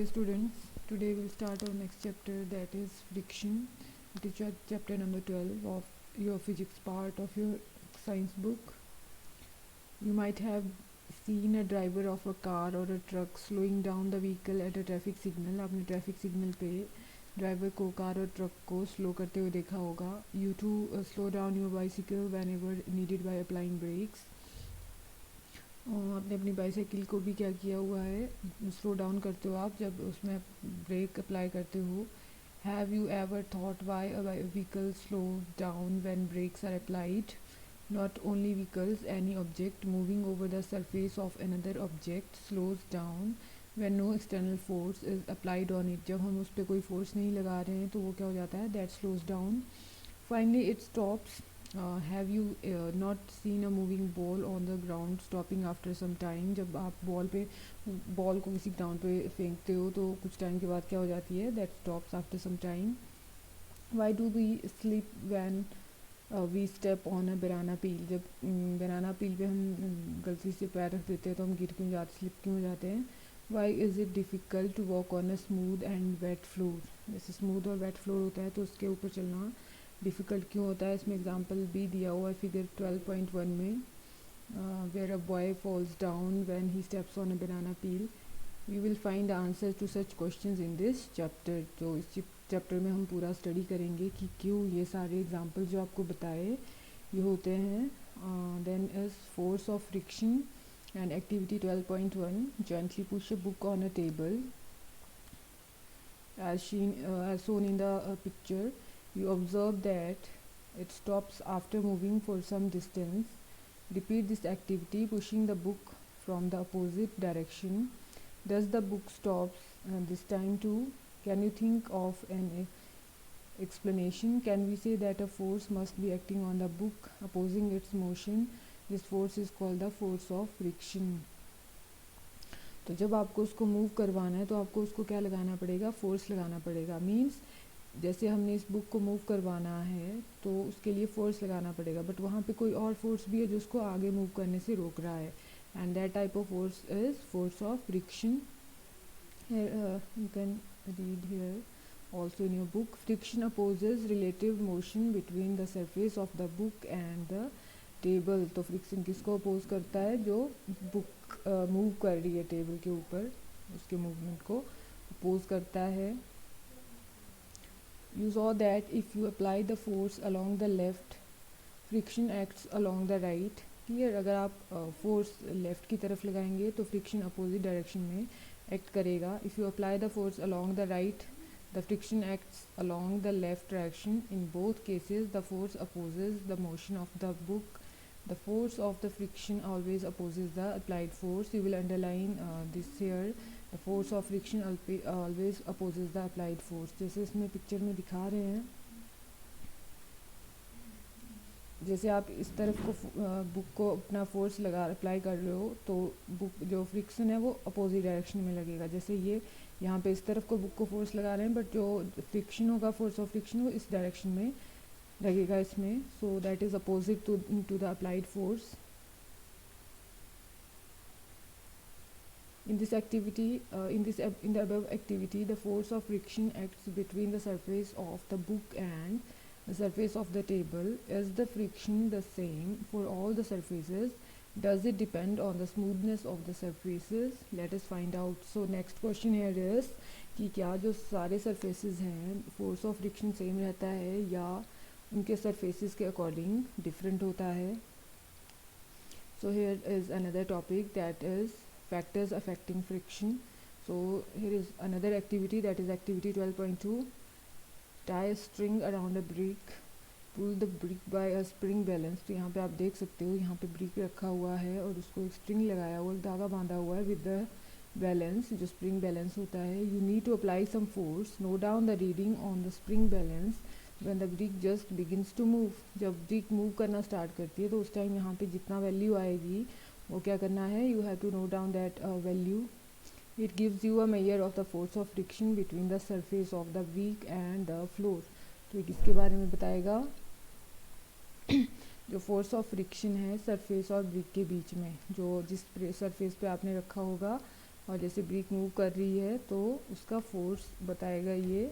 students, today we'll start our next chapter, that is friction. It is chapter number 12 of your physics part of your science book. You might have seen a driver of a car or a truck slowing down the vehicle at a traffic signal. आपने traffic signal पे driver को car और truck को slow करते हुए देखा होगा. You to slow down your bicycle whenever needed by applying brakes. आपने अपनी बाईसाइकिल को भी क्या किया हुआ है, स्लो डाउन करते हो आप जब उसमें ब्रेक अप्लाई करते हो. Have you ever thought why a vehicle slow down when brakes are applied? Not only vehicles, any object moving over the surface of another object slows down when no external force is applied on it. जब हम उस पर कोई force नहीं लगा रहे हैं तो वो क्या हो जाता है, that slows down. Finally it stops. Have you not seen a moving ball on the ground stopping after some time? जब आप बॉल को किसी ग्राउंड पे फेंकते हो तो कुछ टाइम के बाद क्या हो जाती है, that stops after some time. Why do we slip when we step on a banana peel? जब बनाना पील पे हम गलती से पैर रख देते हैं तो हम गिर क्यों जाते, स्लिप क्यों हो जाते हैं? Why is it difficult to walk on a smooth and wet floor? जैसे स्मूथ और वेट फ्लोर होता है तो उसके ऊपर चलना डिफ़िकल्ट क्यों होता है? इसमें एग्जांपल भी दिया हुआ है फिगर 12.1 में. Where a boy falls down when he steps on a banana peel. We will find answer to such questions in this chapter. तो इस चैप्टर में हम पूरा स्टडी करेंगे कि क्यों ये सारे एग्जांपल जो आपको बताए ये होते हैं. Then is force of friction and activity 12.1, gently push a book on a table as shown in the picture. You observe that it stops after moving for some distance. Repeat this activity, pushing the book from the opposite direction. Does the book stops this time too? Can you think of an explanation? Can we say that a force must be acting on the book opposing its motion? This force is called the force of friction. तो जब आपको उसको move करवाना है तो आपको उसको क्या लगाना पड़ेगा, फोर्स लगाना पड़ेगा. मीन्स जैसे हमने इस बुक को मूव करवाना है तो उसके लिए फोर्स लगाना पड़ेगा, बट वहाँ पे कोई और फोर्स भी है जो उसको आगे मूव करने से रोक रहा है. And that type of force is force of friction. You can read here also in your book. Friction opposes relative motion between the surface of the book and the table. तो friction किसको oppose करता है? जो book move कर रही है table के ऊपर, उसके मूवमेंट को अपोज करता है. You saw that if you apply the force along the left, friction acts along the right. Clear? अगर आप फोर्स लेफ्ट की तरफ लगाएंगे तो फ्रिक्शन अपोजिट डायरेक्शन में एक्ट करेगा. If you apply the force along the right, the friction acts along the left direction. In both cases, the force opposes the motion of the book. The force of the friction always opposes the applied force. You will underline this here. The force of friction always opposes the applied force. जैसे इसमें picture में दिखा रहे हैं, जैसे आप इस तरफ को बुक को अपना फोर्स लगा अप्लाई कर रहे हो तो बुक जो फ्रिक्शन है वो अपोजिट डायरेक्शन में लगेगा. जैसे ये यहाँ पे इस तरफ को बुक को फोर्स लगा रहे हैं, बट जो फ्रिक्शन होगा, फोर्स ऑफ फ्रिक्शन, वो इस डायरेक्शन में लगेगा इसमें. So that is opposite to the applied force. In this activity, in the above activity, the force of friction acts between the surface of the book and the surface of the table. Is the friction the same for all the surfaces? Does it depend on the smoothness of the surfaces? Let us find out. So next question here is कि क्या जो सारे surfaces हैं force of friction same रहता है या उनके surfaces के according different होता है? So here is another topic, that is factors affecting friction. So here is another activity, that is activity 12.2. Tie a string around a brick. Pull the brick by a spring balance. तो यहाँ पे आप देख सकते हो, यहाँ पे brick रखा हुआ है और उसको एक स्ट्रिंग लगाया हुआ, धागा बांधा हुआ है विद द बैलेंस, जो स्प्रिंग बैलेंस होता है. You need to apply some force. Note down the reading on the spring balance when the brick just begins to move. जब ब्रिक मूव करना स्टार्ट करती है तो उस टाइम यहाँ पे जितना वैल्यू आएगी वो क्या करना है, you have to note down that value. It gives you a measure of the force of friction between the surface of the brick and the floor. तो किसके बारे में बताएगा? जो फोर्स ऑफ फ्रिक्शन है सरफेस और ब्रिक के बीच में, जो जिस सरफेस पे आपने रखा होगा और जैसे ब्रिक मूव कर रही है तो उसका फोर्स बताएगा ये.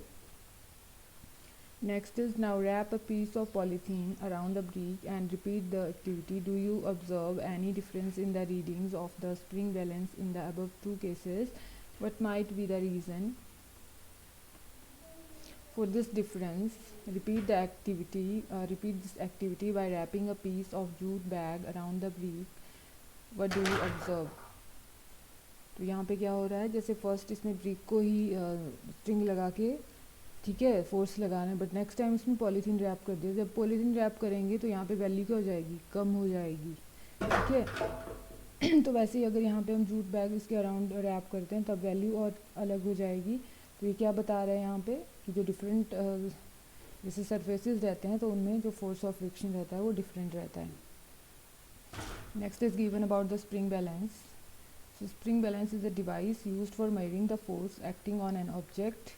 Next is now wrap a piece of polythene around the brick and repeat the activity. Do you observe any difference in the readings of the spring balance in the above two cases? What might be the reason for this difference? Repeat the activity. Repeat this activity by wrapping a piece of jute bag around the brick. What do you observe? तो यहाँ पे क्या हो रहा है, जैसे first इसमें brick को ही स्ट्रिंग लगा के ठीक है फोर्स लगाना है, बट नेक्स्ट टाइम इसमें पॉलीथीन रैप कर दिया. जब पॉलीथीन रैप करेंगे तो यहाँ पे वैल्यू क्या हो जाएगी, कम हो जाएगी. ठीक है. तो वैसे ही अगर यहाँ पे हम जूट बैग इसके अराउंड रैप करते हैं तब वैल्यू और अलग हो जाएगी. तो ये क्या बता रहा है यहाँ पे कि जो डिफरेंट जैसे सरफेसेस रहते हैं तो उनमें जो फोर्स ऑफ फ्रिक्शन रहता है वो डिफरेंट रहता है. Next is given about the spring balance. So spring balance is a device used for measuring the force acting on an object.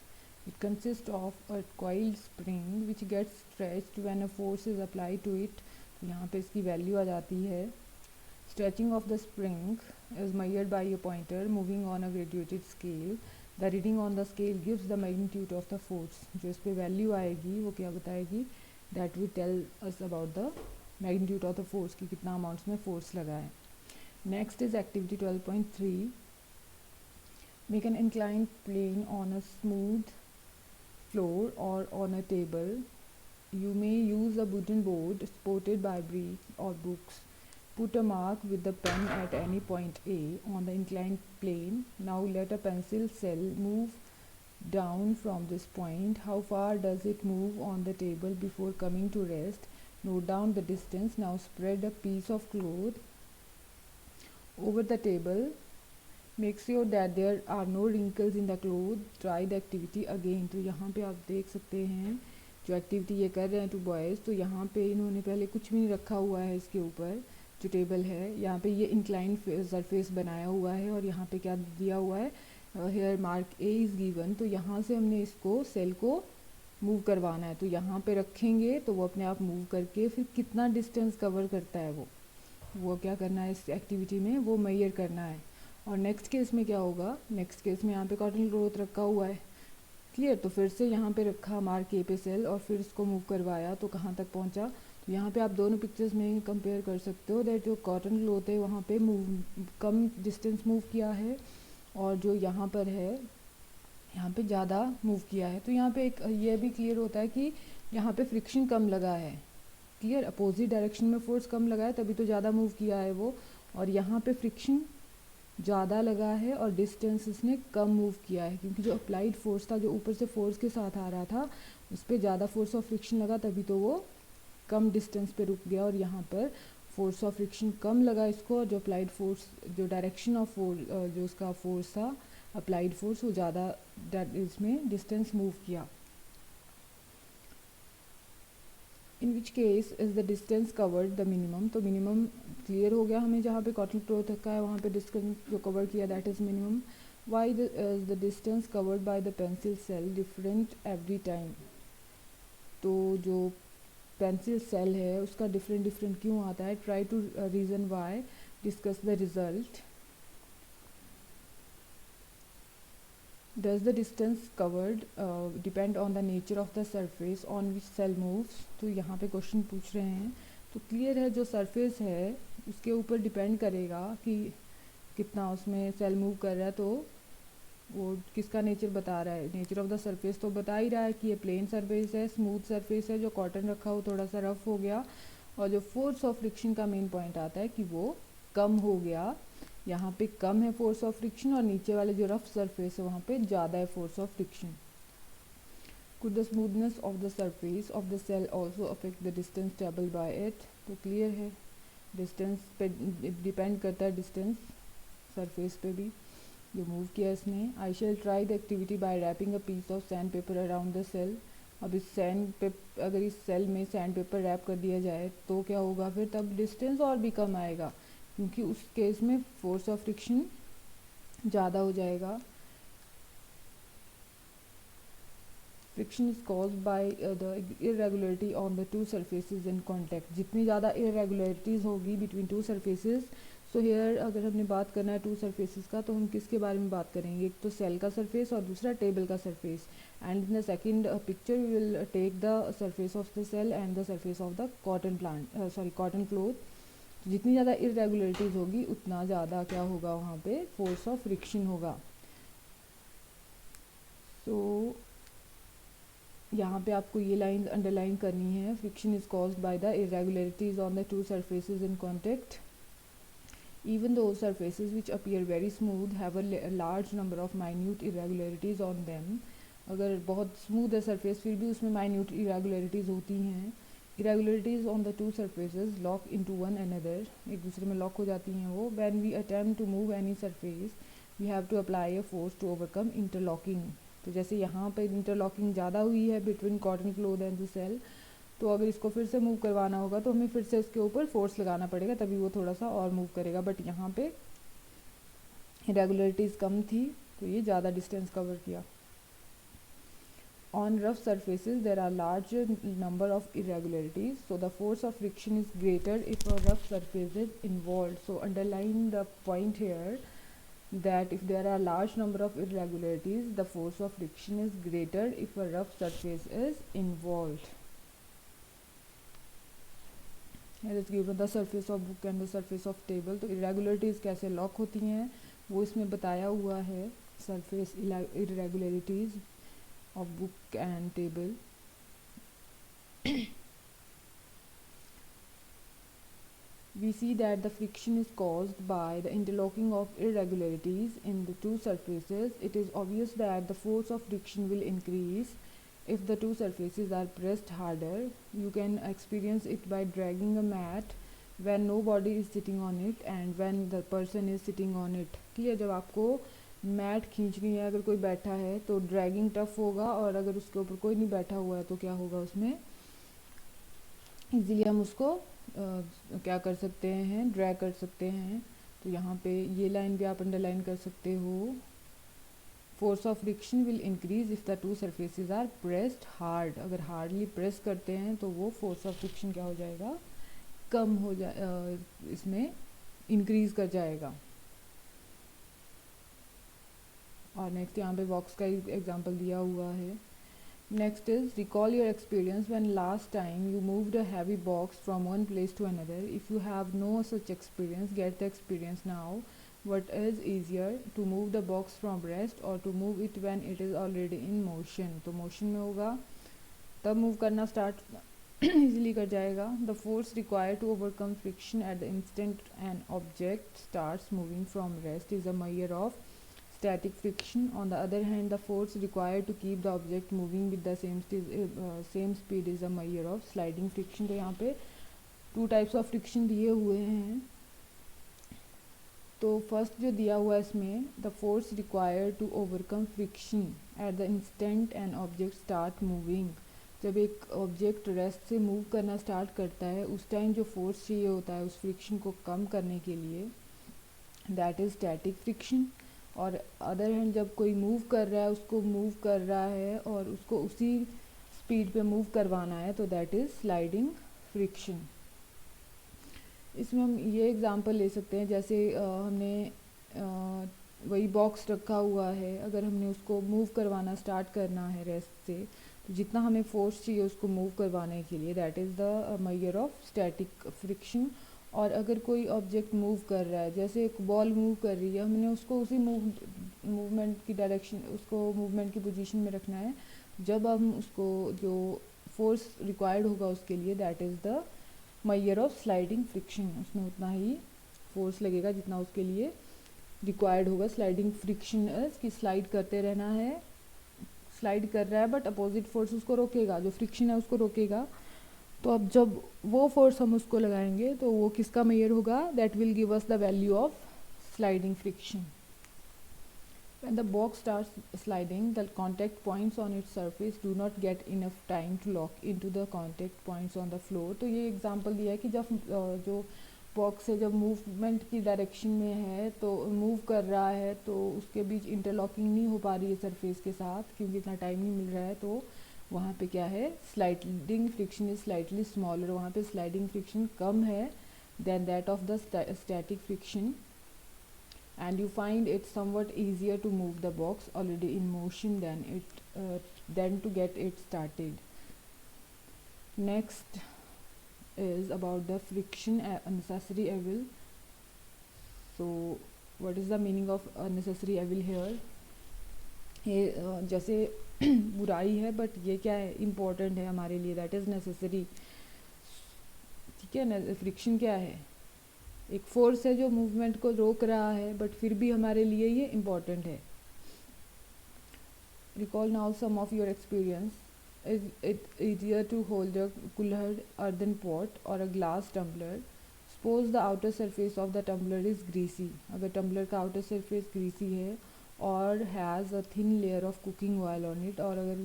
It consists of a coiled spring which gets stretched when a force is applied to it. तो यहाँ पे इसकी value आ जाती है. Stretching of the spring is measured by a pointer moving on a graduated scale. The reading on the scale gives the magnitude of the force. जो इस पे value आएगी वो क्या बताएगी, that will tell us about the magnitude of the force कि कितना amounts में फोर्स लगा है. Next is activity 12.3. Make an inclined plane on a smooth floor or on a table. You may use a wooden board supported by bricks or books. Put a mark with the pen at any point A on the inclined plane. Now let a pencil cell move down from this point. How far does it move on the table before coming to rest? Note down the distance. Now spread a piece of cloth over the table. Make sure that there are no wrinkles in the cloth. Try the activity again. तो यहाँ पे आप देख सकते हैं जो activity ये कर रहे हैं टू बॉयज़, तो यहाँ पे इन्होंने पहले कुछ भी नहीं रखा हुआ है इसके ऊपर जो टेबल है. यहाँ पे ये इंक्लाइन सरफेस बनाया हुआ है और यहाँ पे क्या दिया हुआ है, here mark A is given. तो यहाँ से हमने इसको सेल को मूव करवाना है. तो यहाँ पे रखेंगे तो वो अपने आप मूव करके फिर कितना डिस्टेंस कवर करता है वो क्या करना है इस एक्टिविटी में, वो मेजर करना है. और नेक्स्ट केस में क्या होगा, नेक्स्ट केस में यहाँ पे कॉटन क्लॉथ रखा हुआ है. क्लियर. तो फिर से यहाँ पे रखा मार्क ए पे सेल और फिर इसको मूव करवाया तो कहाँ तक पहुँचा. तो यहाँ पे आप दोनों पिक्चर्स में कंपेयर कर सकते हो दैट जो कॉटन क्लॉथ है वहाँ पे मूव कम डिस्टेंस मूव किया है और जो यहाँ पर है यहाँ पे ज़्यादा मूव किया है. तो यहाँ पे एक ये भी क्लियर होता है कि यहाँ पे फ्रिक्शन कम लगा है. क्लियर. अपोजिट डायरेक्शन में फोर्स कम लगा है तभी तो ज़्यादा मूव किया है वो, और यहाँ पे फ्रिक्शन ज़्यादा लगा है और डिस्टेंस इसने कम मूव किया है क्योंकि जो अप्लाइड फोर्स था जो ऊपर से फोर्स के साथ आ रहा था उस पर ज़्यादा फोर्स ऑफ फ्रिक्शन लगा तभी तो वो कम डिस्टेंस पे रुक गया. और यहाँ पर फोर्स ऑफ फ्रिक्शन कम लगा इसको और जो अप्लाइड फोर्स जो डायरेक्शन ऑफ फोर्स जो उसका फोर्स था अप्लाइड फोर्स वो ज़्यादा इसमें डिस्टेंस मूव किया. In which case is the distance covered the minimum. तो मिनिमम क्लियर हो गया हमें, जहाँ पे कॉटन क्लॉथ रखा है वहाँ पे डिस्टेंस जो कवर किया that is minimum. Why the distance covered by the pencil cell different every time. तो जो पेंसिल सेल है उसका डिफरेंट क्यों आता है. Try to reason why, discuss the result. Does the distance covered depend on the nature of the surface on which cell moves. तो यहाँ पे क्वेश्चन पूछ रहे हैं. तो क्लियर है जो सरफेस है उसके ऊपर डिपेंड करेगा कि कितना उसमें सेल मूव कर रहा है. तो वो किसका नेचर बता रहा है, नेचर ऑफ द सरफेस तो बता ही रहा है कि ये प्लेन सरफेस है, स्मूथ सरफेस है, जो कॉटन रखा हो थोड़ा सा रफ हो गया, और जो फोर्स ऑफ फ्रिक्शन का मेन पॉइंट आता है कि वो कम हो गया. यहाँ पे कम है फोर्स ऑफ फ्रिक्शन और नीचे वाले जो रफ सरफेस है वहाँ पे ज़्यादा है force of friction. Could the smoothness of the surface of the cell also affect the distance travel by it. तो क्लियर है डिस्टेंस पे डिपेंड करता है, डिस्टेंस सरफेस पे भी जो मूव किया इसने. I shall try the activity by wrapping a piece of sand paper around the cell. अब इस सैंड पे अगर इस सेल में सैंड पेपर रैप कर दिया जाए तो क्या होगा, फिर तब डिस्टेंस और भी कम आएगा क्योंकि उस केस में फोर्स ऑफ फ्रिक्शन ज़्यादा हो जाएगा. Friction is caused by the irregularity on the two surfaces in contact. जितनी ज़्यादा इरेगुलरिटीज़ होगी between two surfaces so here अगर हमने बात करना है टू सरफेसेस का, तो हम किसके बारे में बात करेंगे? एक तो सेल का सरफेस और दूसरा टेबल का surface. And in the second picture we will take the surface of the cell and the surface of the cotton cloth. जितनी ज़्यादा इरेगुलरिटीज़ होगी उतना ज़्यादा क्या होगा, वहाँ पे फोर्स ऑफ फ्रिक्शन होगा। सो यहाँ पे आपको ये लाइन अंडरलाइन करनी है, friction is caused by the irregularities on the two surfaces in contact. Even those surfaces which appear very smooth have a large number of minute irregularities on them. अगर बहुत smooth है surface फिर भी उसमें minute irregularities होती हैं। Irregularities on the two surfaces lock into one another, एक दूसरे में लॉक हो जाती हैं वो। When we attempt to move any surface we have to apply a force to overcome interlocking. तो जैसे यहाँ पे इंटरलॉकिंग ज़्यादा हुई है between cotton cloth and the cell, तो अगर इसको फिर से मूव करवाना होगा तो हमें फिर से उसके ऊपर फोर्स लगाना पड़ेगा, तभी वो थोड़ा सा और मूव करेगा। बट यहाँ पे इरेगुलरिटीज़ कम थी तो ये ज़्यादा डिस्टेंस कवर किया। On rough surfaces there are larger number of irregularities, so the force of friction is greater if a rough surface is involved. So underline the point here that if there are large number of irregularities, the force of friction is greater if a rough surface is involved. Here is given the surface of book and the surface of table. तो irregularities कैसे lock होती हैं वो इसमें बताया हुआ है। surface irregularities of book and table. We see that the friction is caused by the interlocking of irregularities in the two surfaces. It is obvious that the force of friction will increase if the two surfaces are pressed harder. You can experience it by dragging a mat when nobody is sitting on it and when the person is sitting on it. Clear? जब आपको mat खींचनी है, अगर कोई बैठा है तो dragging tough होगा, और अगर उसके ऊपर कोई नहीं बैठा हुआ है तो क्या होगा, उसमें इजीली हम उसको क्या कर सकते हैं, ड्रैग कर सकते हैं। तो यहाँ पे ये लाइन भी आप अंडरलाइन कर सकते हो। Force of friction will increase if the two surfaces are pressed hard. अगर हार्डली प्रेस करते हैं तो वो फोर्स ऑफ फ्रिक्शन क्या हो जाएगा, कम हो जाए, इसमें इंक्रीज कर जाएगा। और नेक्स्ट यहाँ पे बॉक्स का एग्जांपल दिया हुआ है। Next is recall your experience when last time you moved a heavy box from one place to another. If you have no such experience, get the experience now. What is easier, to move the box from rest or to move it when it is already in motion? तो motion में होगा तब move करना start easily कर जाएगा। The force required to overcome friction at the instant an object starts moving from rest is a measure of static friction. On the other hand, the force required to keep the object moving with the same speed is a measure of sliding friction. तो यहाँ पे two types of friction दिए हुए हैं। तो first जो दिया हुआ है इसमें, the force required to overcome friction at the instant an object start moving. जब एक ऑब्जेक्ट रेस्ट से मूव करना स्टार्ट करता है उस टाइम जो फोर्स चाहिए होता है उस फ्रिक्शन को कम करने के लिए, दैट इज़ स्टैटिक फ्रिक्शन। और अदर हैंड जब कोई मूव कर रहा है, उसको मूव कर रहा है और उसको उसी स्पीड पे मूव करवाना है, तो दैट इज़ स्लाइडिंग फ्रिक्शन। इसमें हम ये एग्जांपल ले सकते हैं, जैसे हमने वही बॉक्स रखा हुआ है, अगर हमने उसको मूव करवाना स्टार्ट करना है रेस्ट से, तो जितना हमें फोर्स चाहिए उसको मूव करवाने के लिए, that is the measure of static friction. और अगर कोई ऑब्जेक्ट मूव कर रहा है, जैसे एक बॉल मूव कर रही है, हमने उसको उसी मूवमेंट की डायरेक्शन, उसको मूवमेंट की पोजीशन में रखना है। जब हम उसको जो फोर्स रिक्वायर्ड होगा उसके लिए, that is the measure of sliding friction. उसमें उतना ही फोर्स लगेगा जितना उसके लिए रिक्वायर्ड होगा। स्लाइडिंग फ्रिक्शन इज कि स्लाइड करते रहना है, स्लाइड कर रहा है बट अपोजिट फोर्स उसको रोकेगा, जो फ्रिक्शन है उसको रोकेगा। तो अब जब वो फोर्स हम उसको लगाएंगे तो वो किसका मेजर होगा, that will give us the value of sliding friction. When the box starts sliding, the contact points on its surface do not get enough time to lock into the contact points on the floor. तो ये example दिया है कि जब जो box है जब movement की डायरेक्शन में है, तो मूव कर रहा है, तो उसके बीच इंटरलॉकिंग नहीं हो पा रही है सरफेस के साथ क्योंकि इतना टाइम नहीं मिल रहा है, तो वहाँ पे क्या है, sliding friction is slightly smaller. वहाँ पे स्लाइडिंग फ्रिक्शन कम है than that of the static friction, and you find it somewhat easier to move the box already in motion than to get it started. Next is about the friction unnecessary evil. So what is the meaning of unnecessary evil here? ये जैसे बुराई है, but ये क्या है, important है हमारे लिए, दैट इज़ नेसेसरी, ठीक है ना. फ्रिक्शन क्या है, एक फोर्स है जो मूवमेंट को रोक रहा है, बट फिर भी हमारे लिए ये इम्पोर्टेंट है. Recall now some of your experience. Is it easier to hold a colored earthen pot or a glass tumbler? Suppose the outer surface of the tumbler is greasy. अगर tumbler का outer surface greasy है और has a thin layer of cooking oil on it, और अगर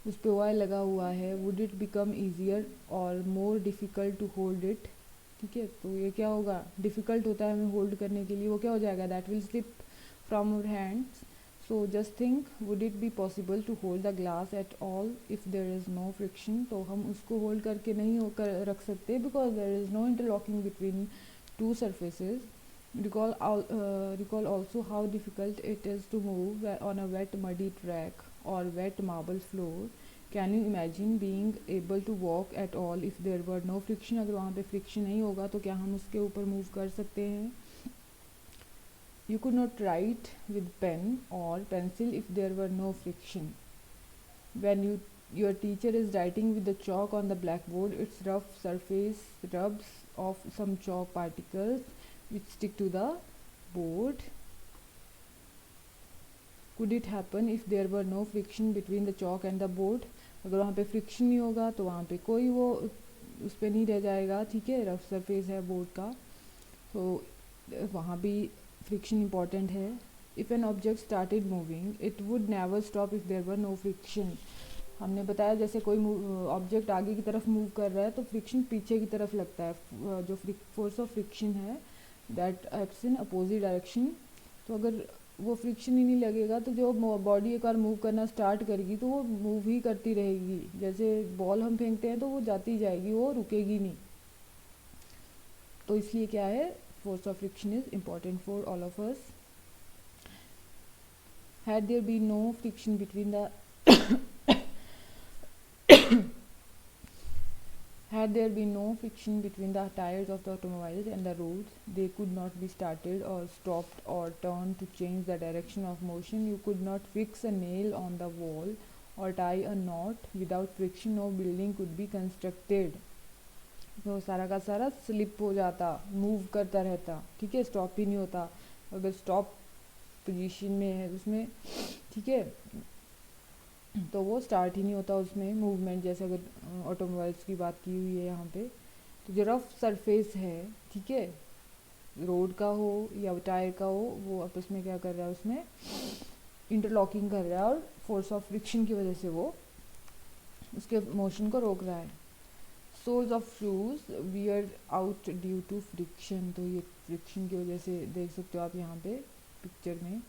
उस पर oil लगा हुआ है, would it become easier or more difficult to hold it? ठीक है, तो ये क्या होगा, difficult होता है हमें hold करने के लिए, वो क्या हो जाएगा, that will slip from our hands. So just think, would it be possible to hold the glass at all if there is no friction? तो हम उसको hold करके नहीं होकर रख सकते because there is no interlocking between two surfaces. Recall also how difficult it is to move on a wet muddy track or wet marble floor. Can you imagine being able to walk at all if there were no friction? अगर वहाँ पे friction नहीं होगा तो क्या हम उसके ऊपर move कर सकते हैं? You could not write with pen or pencil if there were no friction. When your teacher is writing with the chalk on the blackboard, its rough surface rubs off some chalk particles which stick to the board. Could it happen if there were no friction between the chalk and the board? अगर वहाँ पे friction नहीं होगा तो वहाँ पे कोई वो उस पर नहीं रह जाएगा, ठीक है, रफ सरफेस है बोर्ड का, तो वहाँ भी फ्रिक्शन इम्पॉर्टेंट है. If an object started moving it would never stop if there were no friction. हमने बताया जैसे कोई ऑब्जेक्ट आगे की तरफ मूव कर रहा है तो फ्रिक्शन पीछे की तरफ लगता है, जो फोर्स ऑफ फ्रिक्शन है that acts in opposite direction. तो अगर वो फ्रिक्शन ही नहीं लगेगा तो जो बॉडी एक बार मूव करना स्टार्ट करेगी तो वो मूव ही करती रहेगी. जैसे बॉल हम फेंकते हैं तो वो जाती जाएगी, वो रुकेगी नहीं. तो इसलिए क्या है, force of friction is important for all of us. Had there been no friction between the had there been no friction between the tires of the automobiles and the roads, they could not be started or stopped or turned to change the direction of motion. You could not fix a nail on the wall or tie a knot. Without friction, no building could be constructed. तो सारा का सारा slip हो जाता, move करता रहता, ठीक है, स्टॉप ही नहीं होता. अगर स्टॉप पोजीशन में है उसमें, ठीक है, तो वो स्टार्ट ही नहीं होता उसमें मूवमेंट. जैसे अगर ऑटोमोबाइल्स की बात की हुई है यहाँ पे, तो जो रफ सरफेस है, ठीक है, रोड का हो या टायर का हो, वो आपस में क्या कर रहा है, उसमें इंटरलॉकिंग कर रहा है और फोर्स ऑफ फ्रिक्शन की वजह से वो उसके मोशन को रोक रहा है. Soles of shoes wear out due to friction. तो ये फ्रिक्शन की वजह से देख सकते हो आप यहाँ पे पिक्चर में.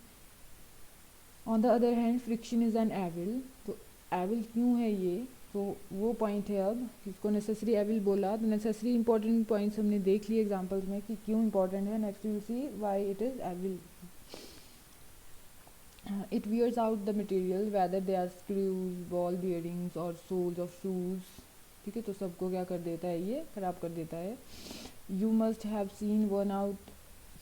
On the other hand friction is an evil. तो एविल क्यों है ये, तो वो पॉइंट है अब इसको नेसेसरी एविल बोला. तो नेसेसरी इंपॉर्टेंट पॉइंट्स हमने देख लिए एग्जांपल्स में कि क्यों इंपॉर्टेंट है. Next you see why it is evil. It wears out the material whether they are screws, ball bearings or soles of shoes. ठीक है, तो सबको क्या कर देता है, ये खराब कर देता है. You must have seen worn out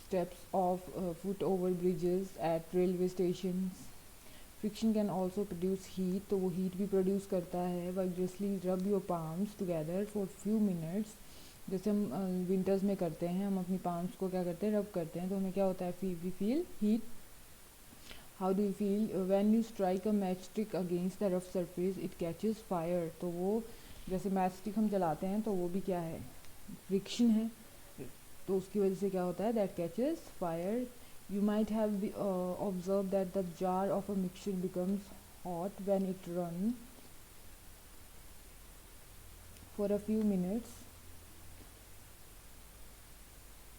steps of foot over bridges at railway stations. Friction can also produce heat. तो वो heat भी produce करता है. Vigorously rub your palms together for few minutes. जैसे हम विंटर्स में करते हैं, हम अपनी palms को क्या करते हैं, रब करते हैं, तो हमें क्या होता है, we feel heat. How do you feel when you strike a matchstick against the rough surface? It catches fire. तो वो जैसे मैचस्टिक हम जलाते हैं तो वो भी क्या है, फ्रिक्शन है, तो उसकी वजह से क्या होता है, that catches fire. You might have observe that the jar of a mixture becomes hot when it run for a few minutes.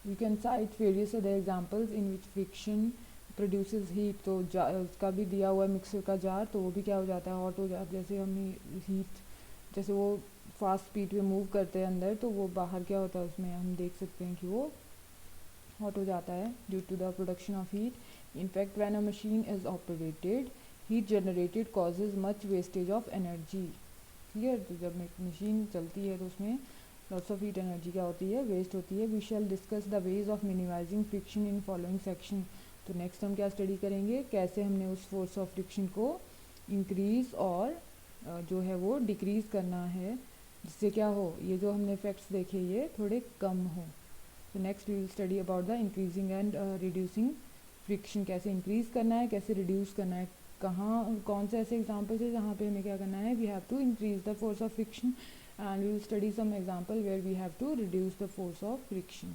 You can site various other examples in which friction produces heat. तो उसका भी दिया हुआ है mixer का jar, तो वो भी क्या हो जाता है, हॉट हो जाता है. जैसे हम हीट, जैसे वो फास्ट स्पीड पे मूव करते हैं अंदर, तो वो बाहर क्या होता है उसमें हम देख सकते हैं कि वो हॉट हो जाता है due to the production of heat. In fact when a machine is operated, heat generated causes much wastage of energy. Clear? तो जब मशीन चलती है तो उसमें लॉट्स ऑफ हीट एनर्जी क्या होती है, वेस्ट होती है। We shall discuss the ways of minimising friction in following section. तो नेक्स्ट हम क्या स्टडी करेंगे, कैसे हमने उस फोर्स ऑफ फ्रिक्शन को इंक्रीज और जो है वो डिक्रीज़ करना है, जिससे क्या हो, ये जो हमने इफेक्ट्स देखे ये थोड़े कम हो। तो next we will study about the increasing and reducing friction, कैसे इंक्रीज़ करना है, कैसे रिड्यूस करना है, कहाँ कौन से ऐसे एग्जाम्पल्स है जहाँ पे हमें क्या करना है, we have to increase the force of friction, and we will study some example where we have to reduce the force of friction.